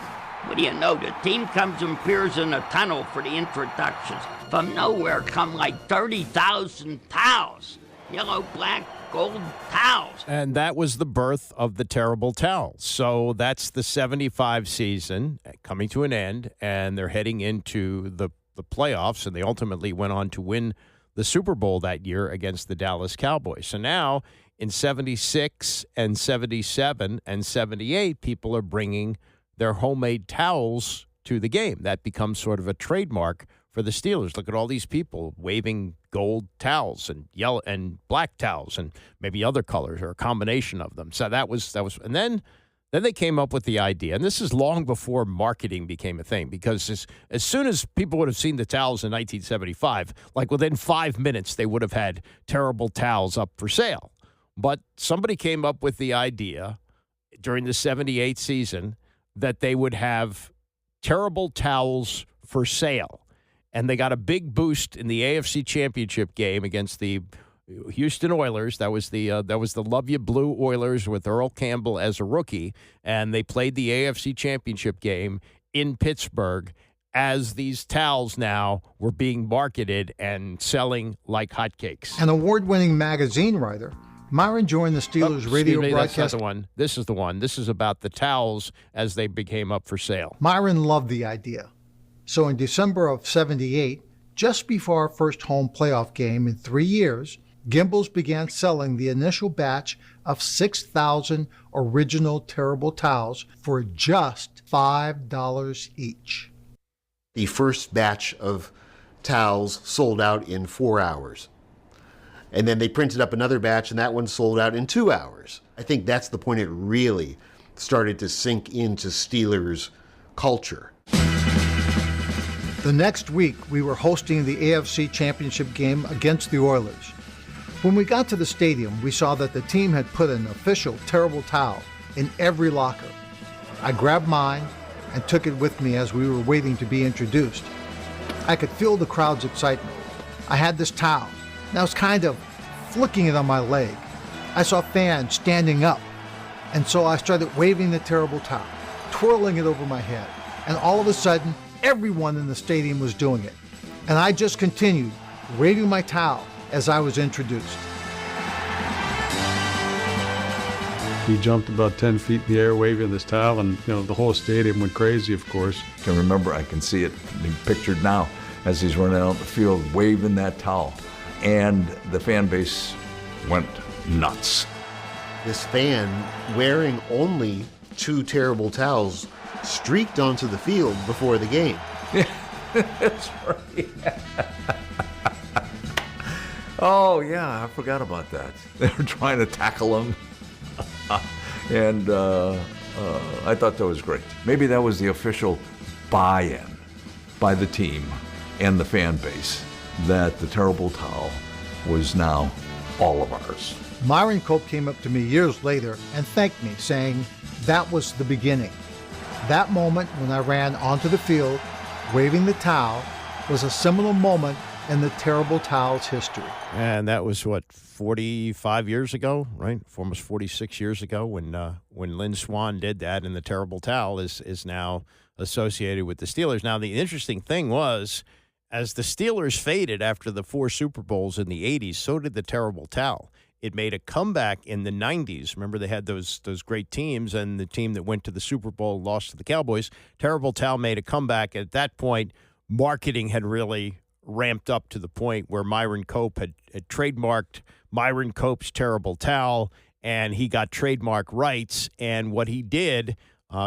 what do you know? The team comes and appears in the tunnel for the introductions. From nowhere come like 30,000 towels. Yellow, black, gold towels. And that was the birth of the terrible towels. So that's the 75 season coming to an end, and they're heading into the playoffs, and they ultimately went on to win the Super Bowl that year against the Dallas Cowboys. So now in 76 and 77 and 78, people are bringing their homemade towels to the game. That becomes sort of a trademark for the Steelers. Look at all these people waving gold towels and yellow and black towels and maybe other colors or a combination of them. So that was, and then they came up with the idea, and this is long before marketing became a thing, because as soon as people would have seen the towels in 1975, like within 5 minutes, they would have had terrible towels up for sale. But somebody came up with the idea during the 78 season that they would have terrible towels for sale. And they got a big boost in the AFC Championship game against the Houston Oilers. That was the Love You Blue Oilers with Earl Campbell as a rookie. And they played the AFC Championship game in Pittsburgh as these towels now were being marketed and selling like hotcakes. An award-winning magazine writer, Myron joined the Steelers radio broadcast. That's not the one. This is the one. This is about the towels as they became up for sale. Myron loved the idea. So in December of 78, just before our first home playoff game in 3 years, Gimbel's began selling the initial batch of 6,000 original terrible towels for just $5 each. The first batch of towels sold out in 4 hours. And then they printed up another batch, and that one sold out in 2 hours. I think that's the point it really started to sink into Steelers culture. The next week, we were hosting the AFC Championship game against the Oilers. When we got to the stadium, we saw that the team had put an official terrible towel in every locker. I grabbed mine and took it with me as we were waiting to be introduced. I could feel the crowd's excitement. I had this towel, and I was kind of flicking it on my leg. I saw fans standing up, and so I started waving the terrible towel, twirling it over my head, and all of a sudden, everyone in the stadium was doing it. And I just continued waving my towel as I was introduced. He jumped about 10 feet in the air waving this towel, and the whole stadium went crazy, of course. I can remember, I can see it being pictured now as he's running out the field waving that towel. And the fan base went nuts. This fan, wearing only 2 terrible towels, streaked onto the field before the game. That's right. Oh, yeah, I forgot about that. They were trying to tackle him. And I thought that was great. Maybe that was the official buy-in by the team and the fan base that the terrible towel was now all of ours. Myron Cope came up to me years later and thanked me, saying that was the beginning. That moment when I ran onto the field, waving the towel, was a seminal moment in the terrible towel's history. And that was, 45 years ago, right? Almost 46 years ago when Lynn Swann did that, and the terrible towel is now associated with the Steelers. Now, the interesting thing was, as the Steelers faded after the 4 Super Bowls in the 80s, so did the terrible towel. It made a comeback in the 90s. Remember, they had those great teams, and the team that went to the Super Bowl lost to the Cowboys. Terrible towel made a comeback. At that point, marketing had really ramped up to the point where Myron Cope had trademarked Myron Cope's terrible towel, and he got trademark rights. And what he did,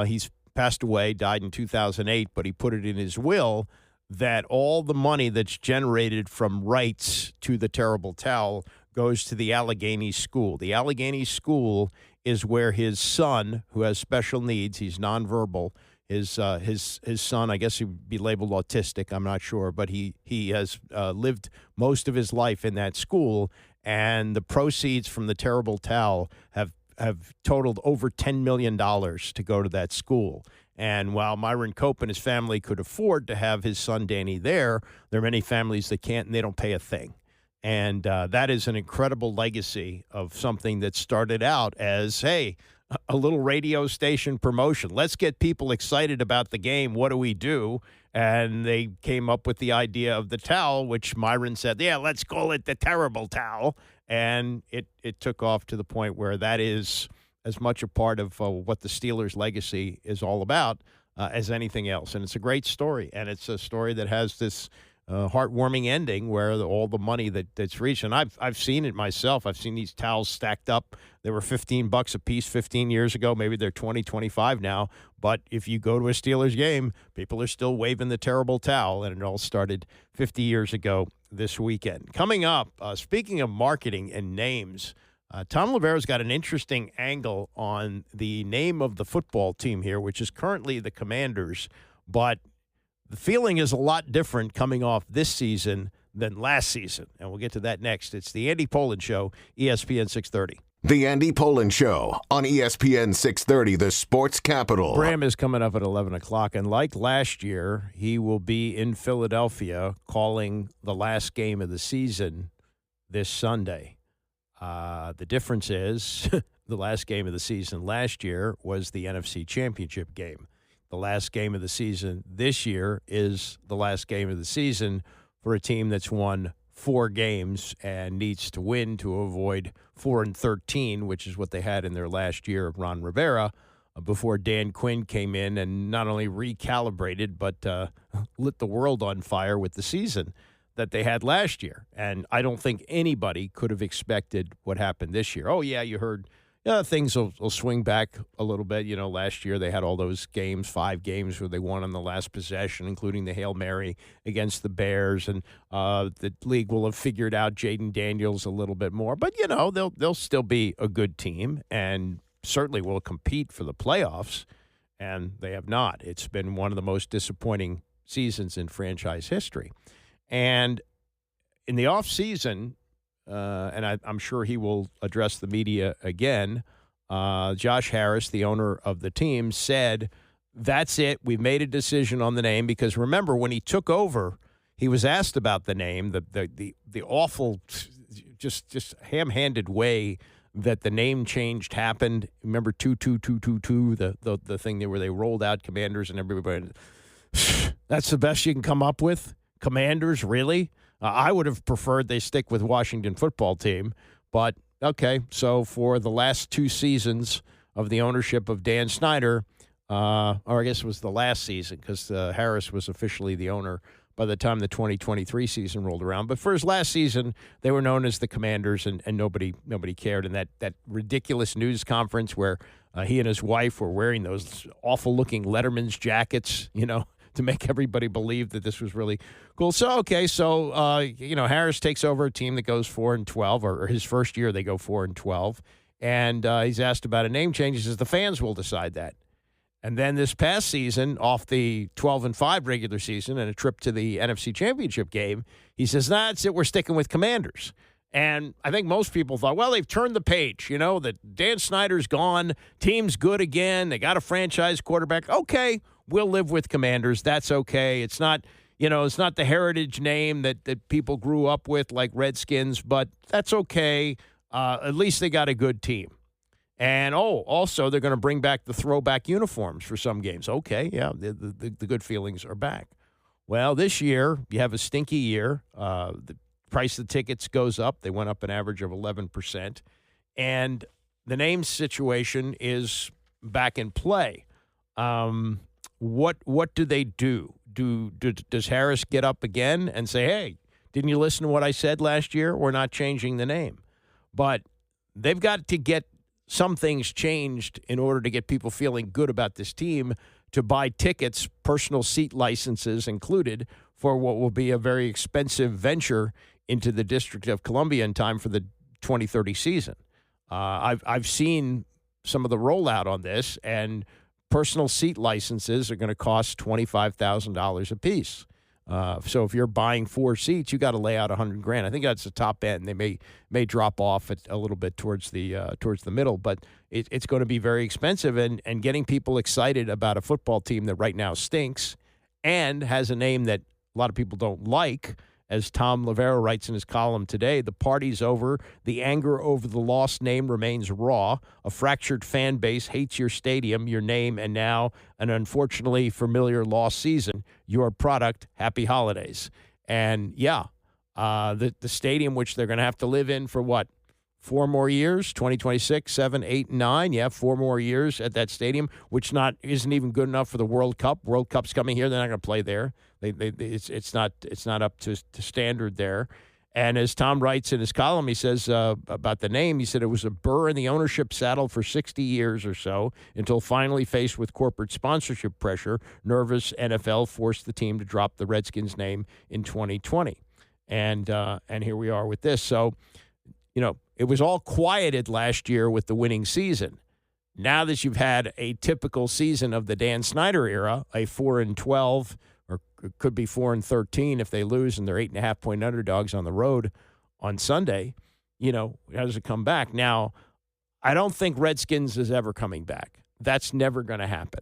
he's passed away, died in 2008, but he put it in his will that all the money that's generated from rights to the terrible towel goes to the Allegheny School. The Allegheny School is where his son, who has special needs, he's nonverbal, his son, I guess he'd be labeled autistic, I'm not sure, but he has lived most of his life in that school, and the proceeds from the terrible towel have totaled over $10 million to go to that school. And while Myron Cope and his family could afford to have his son Danny there are many families that can't, and they don't pay a thing. And that is an incredible legacy of something that started out as, hey, a little radio station promotion. Let's get people excited about the game. What do we do? And they came up with the idea of the towel, which Myron said, yeah, let's call it the terrible towel. And it took off to the point where that is as much a part of what the Steelers' legacy is all about as anything else. And it's a great story. And it's a story that has this heartwarming ending where all the money that's reached. And I've seen it myself. I've seen these towels stacked up. They were $15 a piece 15 years ago. Maybe they're 20, 25 now. But if you go to a Steelers game, people are still waving the terrible towel. And it all started 50 years ago this weekend. Coming up, speaking of marketing and names, Thom Loverro's got an interesting angle on the name of the football team here, which is currently the Commanders. But the feeling is a lot different coming off this season than last season, and we'll get to that next. It's the Andy Pollin Show, ESPN 630. The Andy Pollin Show on ESPN 630, the sports capital. Bram is coming up at 11 o'clock, and like last year, he will be in Philadelphia calling the last game of the season this Sunday. The difference is the last game of the season last year was the NFC Championship game. The last game of the season this year is the last game of the season for a team that's won 4 games and needs to win to avoid 4-13, which is what they had in their last year of Ron Rivera, before Dan Quinn came in and not only recalibrated but lit the world on fire with the season that they had last year. And I don't think anybody could have expected what happened this year. Oh, yeah, you heard things will swing back a little bit. You know, last year they had all those games, 5 games where they won on the last possession, including the Hail Mary against the Bears. And the league will have figured out Jaden Daniels a little bit more. But, you know, they'll still be a good team and certainly will compete for the playoffs. And they have not. It's been one of the most disappointing seasons in franchise history. And in the offseason, and I'm sure he will address the media again, Josh Harris, the owner of the team, said, that's it. We've made a decision on the name. Because remember, when he took over, he was asked about the name, the awful, just ham-handed way that the name changed happened. Remember 2-2-2-2-2, the thing where they rolled out Commanders and everybody. That's the best you can come up with? Commanders, really? I would have preferred they stick with Washington Football Team. But, okay, so for the last 2 seasons of the ownership of Dan Snyder, or I guess it was the last season because Harris was officially the owner by the time the 2023 season rolled around. But for his last season, they were known as the Commanders, and nobody cared. And that ridiculous news conference where he and his wife were wearing those awful-looking Letterman's jackets, you know, to make everybody believe that this was really cool. So, okay, so, Harris takes over a team that goes 4-12, or his first year they go 4-12, and he's asked about a name change. He says the fans will decide that. And then this past season, off the 12-5 regular season and a trip to the NFC Championship game, he says, that's it, we're sticking with Commanders. And I think most people thought, well, they've turned the page, that Dan Snyder's gone, team's good again, they got a franchise quarterback. Okay, we'll live with Commanders. That's okay. It's not, it's not the heritage name that people grew up with like Redskins, but that's okay. At least they got a good team. And, also they're going to bring back the throwback uniforms for some games. Okay, yeah, the good feelings are back. Well, this year, you have a stinky year. The price of the tickets goes up. They went up an average of 11%. And the name situation is back in play. What do they do? Does Harris get up again and say, hey, didn't you listen to what I said last year? We're not changing the name. But they've got to get some things changed in order to get people feeling good about this team to buy tickets, personal seat licenses included, for what will be a very expensive venture into the District of Columbia in time for the 2030 season. I've seen some of the rollout on this, and personal seat licenses are going to cost $25,000 a piece. So if you're buying 4 seats, you got to lay out $100,000. I think that's the top end. They may drop off a little bit towards the middle, but it's going to be very expensive. And getting people excited about a football team that right now stinks and has a name that a lot of people don't like, as Thom Loverro writes in his column today, the party's over. The anger over the lost name remains raw. A fractured fan base hates your stadium, your name, and now an unfortunately familiar lost season. Your product, happy holidays. And, yeah, the stadium, which they're going to have to live in for what? 4 more years, 2026, 7, 8, 9. Yeah, 4 more years at that stadium, which isn't even good enough for the World Cup. World Cup's coming here. They're not going to play there. It's not up to standard there. And as Tom writes in his column, he says about the name, he said it was a burr in the ownership saddle for 60 years or so until finally faced with corporate sponsorship pressure, nervous NFL forced the team to drop the Redskins name in 2020. And here we are with this. So, it was all quieted last year with the winning season. Now that you've had a typical season of the Dan Snyder era, a 4-12, or it could be 4-13 if they lose and they're 8.5-point underdogs on the road on Sunday, how does it come back? Now, I don't think Redskins is ever coming back. That's never going to happen.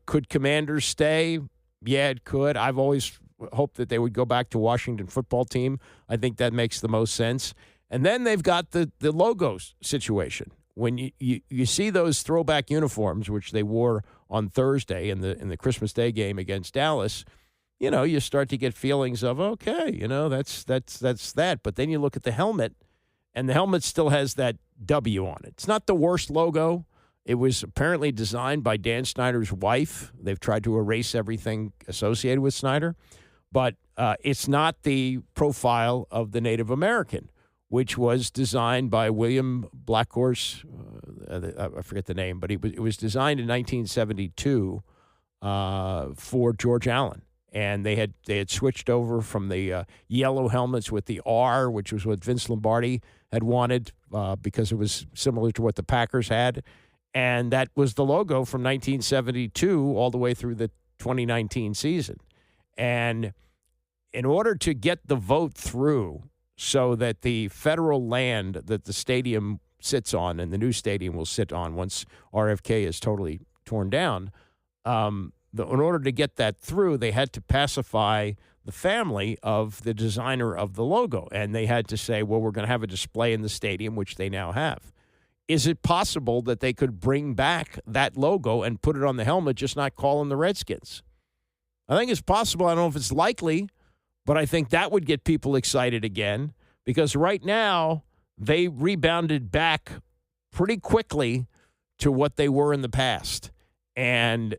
Could Commanders stay? Yeah, it could. I've always hoped that they would go back to Washington football team. I think that makes the most sense. And then they've got the logos situation. When you see those throwback uniforms, which they wore on Thursday in the Christmas Day game against Dallas, you start to get feelings of, okay, that's that. But then you look at the helmet, and the helmet still has that W on it. It's not the worst logo. It was apparently designed by Dan Snyder's wife. They've tried to erase everything associated with Snyder. But it's not the profile of the Native American, which was designed by William Blackhorse. I forget the name, but it was designed in 1972 for George Allen. And they had switched over from the yellow helmets with the R, which was what Vince Lombardi had wanted because it was similar to what the Packers had. And that was the logo from 1972 all the way through the 2019 season. And in order to get the vote through so that the federal land that the stadium sits on and the new stadium will sit on once RFK is totally torn down, in order to get that through, they had to pacify the family of the designer of the logo. And they had to say, well, we're going to have a display in the stadium, which they now have. Is it possible that they could bring back that logo and put it on the helmet, just not call them the Redskins? I think it's possible. I don't know if it's likely, but I think that would get people excited again, because right now they rebounded back pretty quickly to what they were in the past. And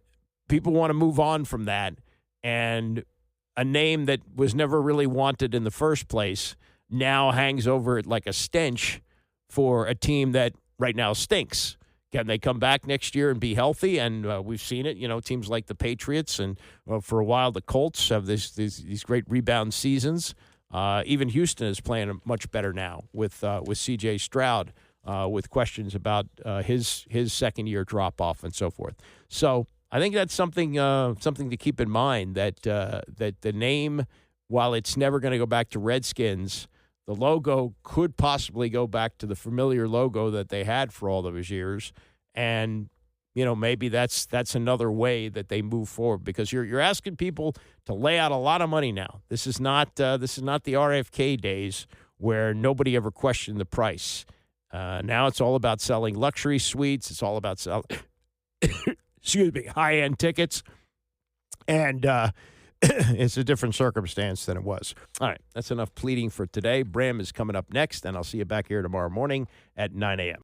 people want to move on from that. And a name that was never really wanted in the first place now hangs over it like a stench for a team that right now stinks. Can they come back next year and be healthy? And we've seen it. Teams like the Patriots and for a while the Colts have these great rebound seasons. Even Houston is playing much better now with C.J. Stroud, with questions about his second year drop off and so forth. So I think that's something to keep in mind, that the name, while it's never going to go back to Redskins, the logo could possibly go back to the familiar logo that they had for all those years, and maybe that's another way that they move forward, because you're asking people to lay out a lot of money now. This is not the RFK days where nobody ever questioned the price. Now it's all about selling luxury suites. It's all about selling high-end tickets, and it's a different circumstance than it was. All right, that's enough pleading for today. Bram is coming up next, and I'll see you back here tomorrow morning at 9 a.m.